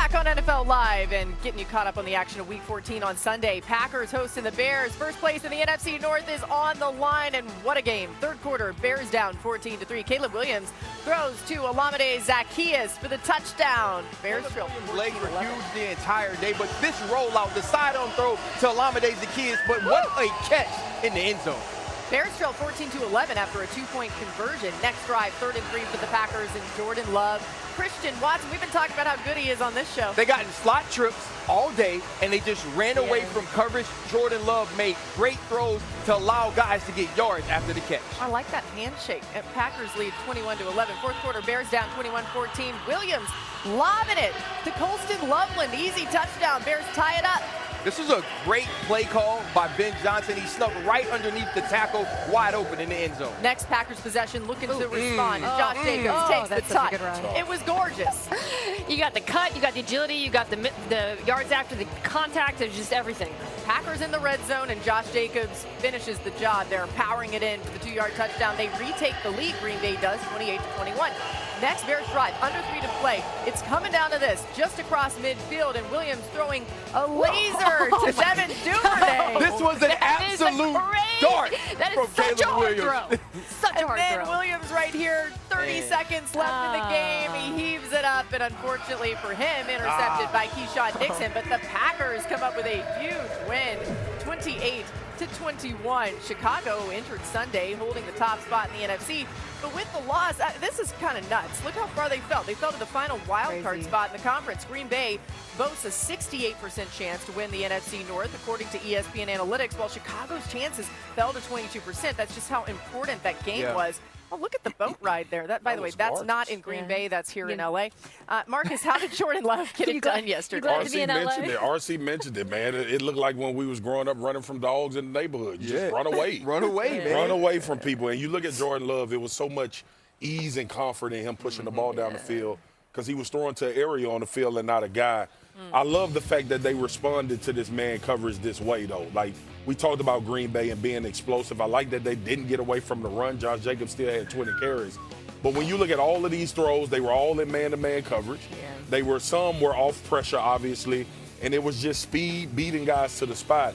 Back on NFL Live and getting you caught up on the action of Week 14 on Sunday. Packers hosting the Bears. First place in the NFC North is on the line, and what a game. Third quarter, Bears down 14-3. Caleb Williams throws to Olamide Zaccheaus for the touchdown. Bears trail 14-11. Legs were huge the entire day, but this rollout, the sidearm throw to Olamide Zaccheaus, but what a catch in the end zone. Bears trail 14-11 after a two-point conversion. Next drive, 3rd and 3 for the Packers, and Jordan Love. Christian Watson, we've been talking about how good he is on this show. They got in slot trips all day, and they just ran away from coverage. Jordan Love made great throws to allow guys to get yards after the catch. I like that handshake. Packers lead 21-11. Fourth quarter, Bears down 21-14. Williams lobbing it to Colston Loveland. Easy touchdown. Bears tie it up. This was a great play call by Ben Johnson. He snuck right underneath the tackle, wide open in the end zone. Next Packers possession, looking to respond. And Josh Jacobs takes the touch. It was gorgeous. You got the cut, you got the agility, you got the yards after the contact. It's just everything. Packers in the red zone, and Josh Jacobs finishes the job. They're powering it in for the 2-yard touchdown. They retake the lead. Green Bay does, 28-21. Next Bears drive, under 3 to play. It's coming down to this, just across midfield, and Williams throwing a laser to Devin Duvernay. This was an absolute dart from Caleb Williams. Such a hard And then throw. Williams right here, 30 seconds left in the game. He heaves it up, and unfortunately for him, intercepted by Keyshawn Nixon. But the Packers come up with a huge win, 28-21. Chicago entered Sunday holding the top spot in the NFC. But with the loss, this is kind of nuts. Look how far they fell. They fell to the final wild card spot in the conference. Green Bay boasts a 68% chance to win the NFC North, according to ESPN Analytics, while Chicago's chances fell to 22%. That's just how important that game was. Oh, look at the boat ride there. That, by the way, that's not in Green Bay. That's here in L.A. Marcus, how did Jordan Love get it done yesterday? RC mentioned it, man. It looked like when we was growing up running from dogs in the neighborhood. You just run away. Run away, man. Run away from people. And you look at Jordan Love, it was so much ease and comfort in him pushing the ball down the field because he was throwing to an area on the field and not a guy. I love the fact that they responded to this man coverage this way, though. Like, we talked about Green Bay and being explosive. I like that they didn't get away from the run. Josh Jacobs still had 20 carries. But when you look at all of these throws, they were all in man-to-man coverage. Some were off pressure, obviously, and it was just speed, beating guys to the spot.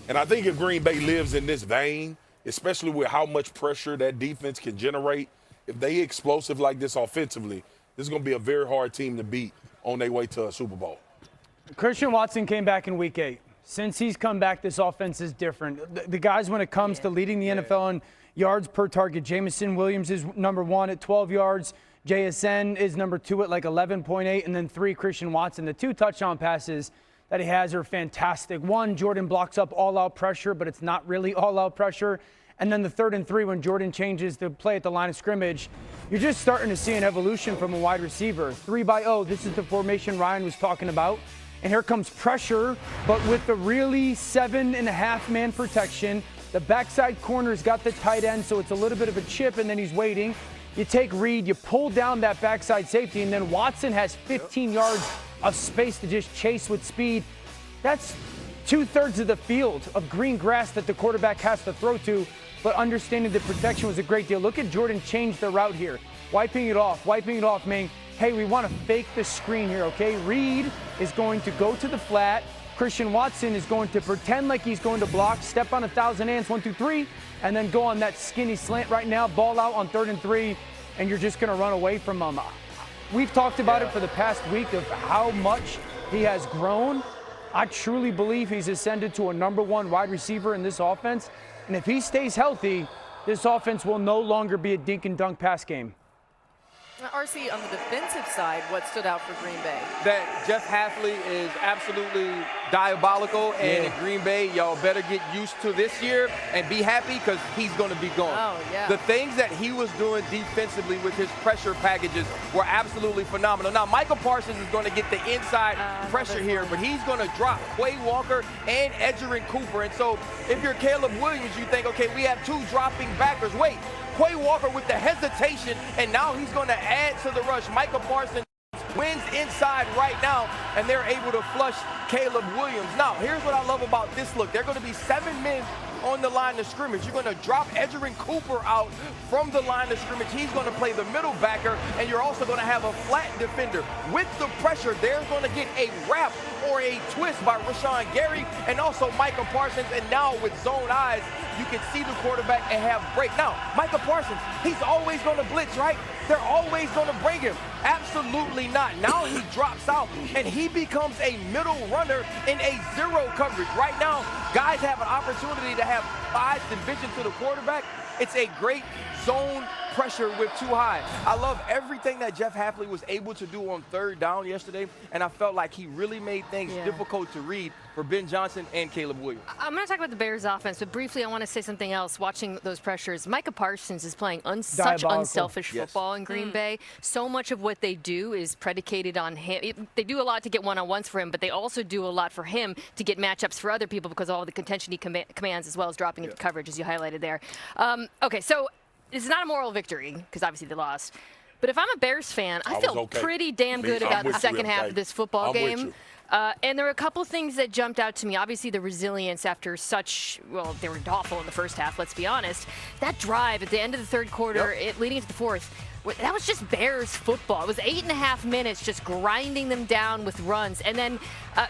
And I think if Green Bay lives in this vein, especially with how much pressure that defense can generate, if they explosive like this offensively, this is going to be a very hard team to beat on their way to a Super Bowl. Christian Watson came back in Week 8. Since he's come back, this offense is different. The guys, when it comes to leading the NFL in yards per target, Jameson Williams is number 1 at 12 yards. JSN is number 2 at like 11.8, and then 3, Christian Watson. The 2 touchdown passes that he has are fantastic. 1, Jordan blocks up all-out pressure, but it's not really all-out pressure. And then the 3rd and 3, when Jordan changes the play at the line of scrimmage, you're just starting to see an evolution from a wide receiver. 3-by-0, this is the formation Ryan was talking about. And here comes pressure, but with the really 7.5-man protection. The backside corner's got the tight end, so it's a little bit of a chip, and then he's waiting. You take Reed, you pull down that backside safety, and then Watson has 15 yards of space to just chase with speed. That's 2/3 of the field of green grass that the quarterback has to throw to, but understanding the protection was a great deal. Look at Jordan change the route here. Wiping it off, meaning, hey, we want to fake the screen here, okay? Reed is going to go to the flat. Christian Watson is going to pretend like he's going to block, step on 1,000 hands, 1, 2, 3, and then go on that skinny slant right now, ball out on 3rd and 3, and you're just going to run away from him. We've talked about it for the past week of how much he has grown. I truly believe he's ascended to a number 1 wide receiver in this offense, and if he stays healthy, this offense will no longer be a dink and dunk pass game. RC, on the defensive side, what stood out for Green Bay? That Jeff Hafley is absolutely diabolical, and in Green Bay, y'all better get used to this year and be happy because he's going to be gone. The things that he was doing defensively with his pressure packages were absolutely phenomenal. Now, Michael Parsons is going to get the inside pressure here, but he's going to drop Quay Walker and Edgerrin Cooper. And so if you're Caleb Williams, you think, okay, we have 2 dropping backers. Wait, Quay Walker with the hesitation, and now he's going to add to the rush. Michael Parsons wins inside right now, and they're able to flush Caleb Williams. Now, here's what I love about this look. They're going to be 7 men on the line of scrimmage. You're going to drop Edgerrin Cooper out from the line of scrimmage. He's going to play the middle backer, and you're also going to have a flat defender. With the pressure, they're going to get a wrap or a twist by Rashawn Gary and also Micah Parsons. And now with zone eyes, you can see the quarterback and have break. Now, Micah Parsons, he's always going to blitz, right? They're always going to bring him. Absolutely not. Now he drops out, and he becomes a middle runner in a zero coverage. Right now, guys have an opportunity to have eyes and vision to the quarterback. It's a great zone pressure with too high. I love everything that Jeff Hafley was able to do on third down yesterday, and I felt like he really made things difficult to read for Ben Johnson and Caleb Williams. I'm going to talk about the Bears offense, but briefly I want to say something else. Watching those pressures, Micah Parsons is playing such unselfish football in Green Bay. So much of what they do is predicated on him. They do a lot to get one-on-ones for him, but they also do a lot for him to get matchups for other people because of all the contention he commands, as well as dropping into coverage, as you highlighted there. Okay, so it's not a moral victory because obviously they lost. But if I'm a Bears fan, I feel pretty damn good about the second half of this football game. And there were a couple things that jumped out to me. Obviously, the resilience after well, they were awful in the first half, let's be honest. That drive at the end of the third quarter, leading into the fourth, that was just Bears football. It was 8.5 minutes just grinding them down with runs. And then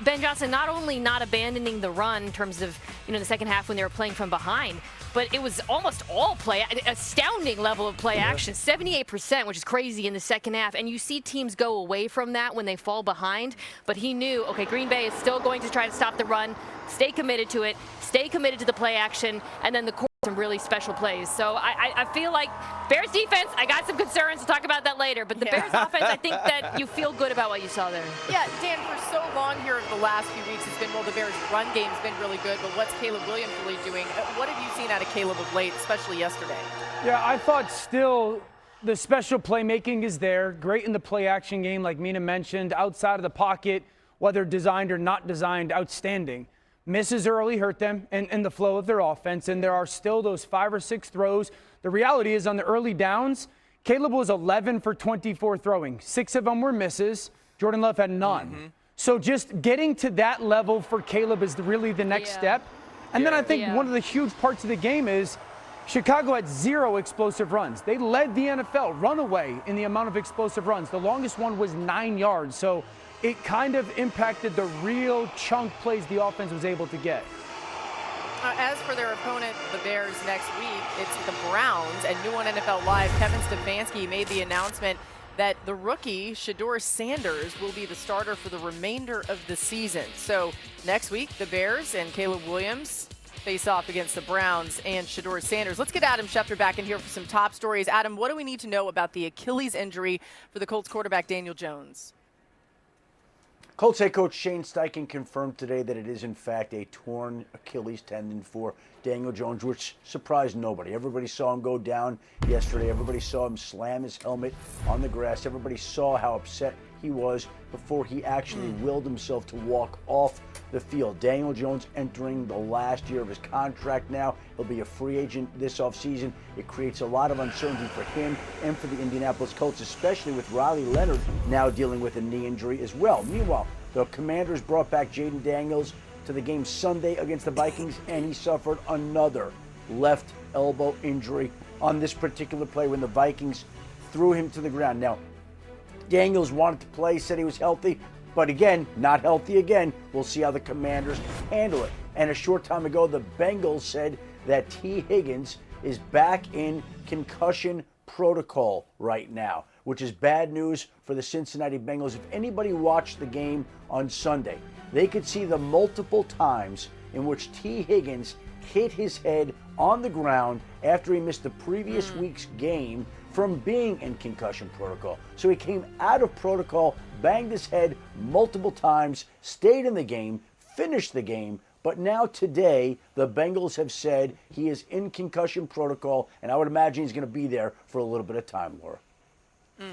Ben Johnson not only not abandoning the run in terms of, the second half when they were playing from behind, but it was almost all play, astounding level of play action, 78%, which is crazy in the second half. And you see teams go away from that when they fall behind. But he knew, okay, Green Bay is still going to try to stop the run, stay committed to it, stay committed to the play action, and then some really special plays. So I feel like Bears defense, I got some concerns. We'll talk about that later. But the Bears offense, I think that you feel good about what you saw there. Yeah, Dan, for so long here over the last few weeks, it's been, well, the Bears' run game's been really good, but what's Caleb Williams really doing? What have you seen out of Caleb of late, especially yesterday? Yeah, I thought still the special playmaking is there. Great in the play action game, like Mina mentioned. Outside of the pocket, whether designed or not designed, outstanding. Misses early hurt them and the flow of their offense, and there are still those 5 or 6 throws. The reality is on the early downs, Caleb was 11 for 24 throwing. 6 of them were misses. Jordan Love had none. So just getting to that level for Caleb is really the next step. And then I think one of the huge parts of the game is Chicago had 0 explosive runs. They led the NFL runaway in the amount of explosive runs. The longest one was 9 yards. So it kind of impacted the real chunk plays the offense was able to get. As for their opponent, the Bears, next week, it's the Browns. And new on NFL Live, Kevin Stefanski made the announcement that the rookie, Shedeur Sanders, will be the starter for the remainder of the season. So next week, the Bears and Caleb Williams face off against the Browns and Shedeur Sanders. Let's get Adam Schefter back in here for some top stories. Adam, what do we need to know about the Achilles injury for the Colts quarterback Daniel Jones? Colts head coach Shane Steichen confirmed today that it is, in fact, a torn Achilles tendon for Daniel Jones, which surprised nobody. Everybody saw him go down yesterday. Everybody saw him slam his helmet on the grass. Everybody saw how upset he was before he actually willed himself to walk off the field. Daniel Jones entering the last year of his contract now. He'll be a free agent this offseason. It creates a lot of uncertainty for him and for the Indianapolis Colts, especially with Riley Leonard now dealing with a knee injury as well. Meanwhile, the Commanders brought back Jaden Daniels to the game Sunday against the Vikings, and he suffered another left elbow injury on this particular play when the Vikings threw him to the ground. Now, Daniels wanted to play, said he was healthy, but again, not healthy again. We'll see how the Commanders handle it. And a short time ago, the Bengals said that T. Higgins is back in concussion protocol right now, which is bad news for the Cincinnati Bengals. If anybody watched the game on Sunday, they could see the multiple times in which T. Higgins hit his head on the ground after he missed the previous week's game from being in concussion protocol. So he came out of protocol, banged his head multiple times, stayed in the game, finished the game, but now today the Bengals have said he is in concussion protocol, and I would imagine he's going to be there for a little bit of time, Laura. Yeah.